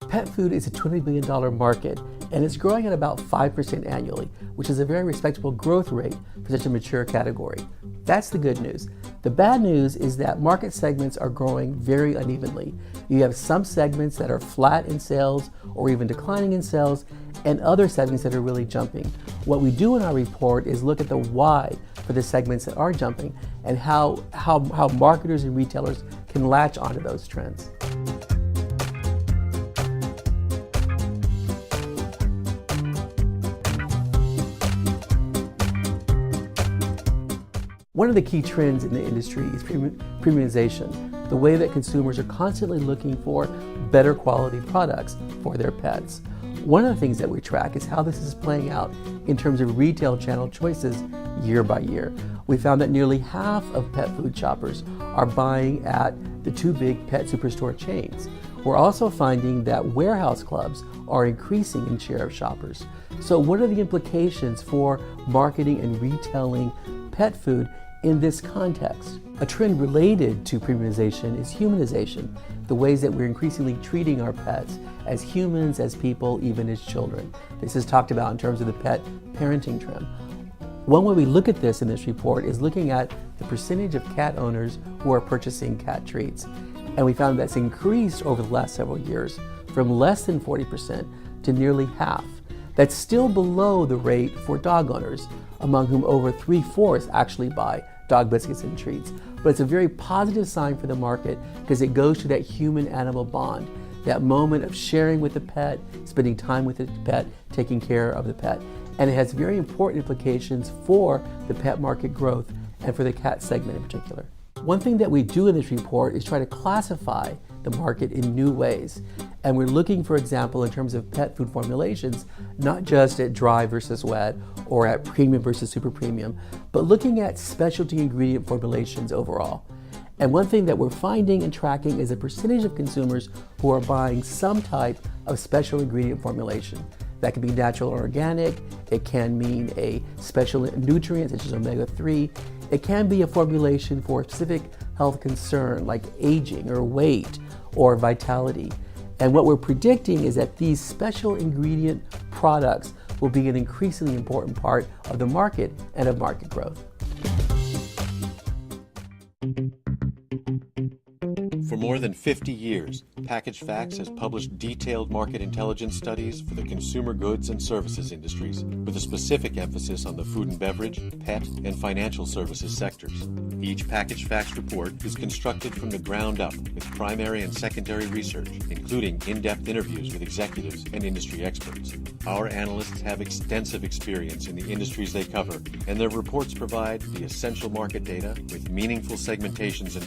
Pet food is a $20 billion market, and it's growing at about 5% annually, which is a very respectable growth rate for such a mature category. That's the good news. The bad news is that market segments are growing very unevenly. You have some segments that are flat in sales or even declining in sales, and other segments that are really jumping. What we do in our report is look at the why for the segments that are jumping and how marketers and retailers can latch onto those trends. One of the key trends in the industry is premiumization, the way that consumers are constantly looking for better quality products for their pets. One of the things that we track is how this is playing out in terms of retail channel choices year by year. We found that nearly half of pet food shoppers are buying at the two big pet superstore chains. We're also finding that warehouse clubs are increasing in share of shoppers. So what are the implications for marketing and retailing pet food in this context? A trend related to premiumization is humanization, the ways that we're increasingly treating our pets as humans, as people, even as children. This is talked about in terms of the pet parenting trend. One way we look at this in this report is looking at the percentage of cat owners who are purchasing cat treats. And we found that's increased over the last several years from less than 40% to nearly half. That's still below the rate for dog owners, among whom over 3/4 actually buy dog biscuits and treats. But it's a very positive sign for the market because it goes to that human-animal bond, that moment of sharing with the pet, spending time with the pet, taking care of the pet. And it has very important implications for the pet market growth and for the cat segment in particular. One thing that we do in this report is try to classify the market in new ways. And we're looking, for example, in terms of pet food formulations, not just at dry versus wet or at premium versus super premium, but looking at specialty ingredient formulations overall. And one thing that we're finding and tracking is a percentage of consumers who are buying some type of special ingredient formulation. That can be natural or organic, it can mean a special nutrient such as omega-3, it can be a formulation for a specific health concern like aging or weight or vitality. And what we're predicting is that these special ingredient products will be an increasingly important part of the market and of market growth. For more than 50 years, Packaged Facts has published detailed market intelligence studies for the consumer goods and services industries, with a specific emphasis on the food and beverage, pet, and financial services sectors. Each Packaged Facts report is constructed from the ground up with primary and secondary research, including in-depth interviews with executives and industry experts. Our analysts have extensive experience in the industries they cover, and their reports provide the essential market data with meaningful segmentations and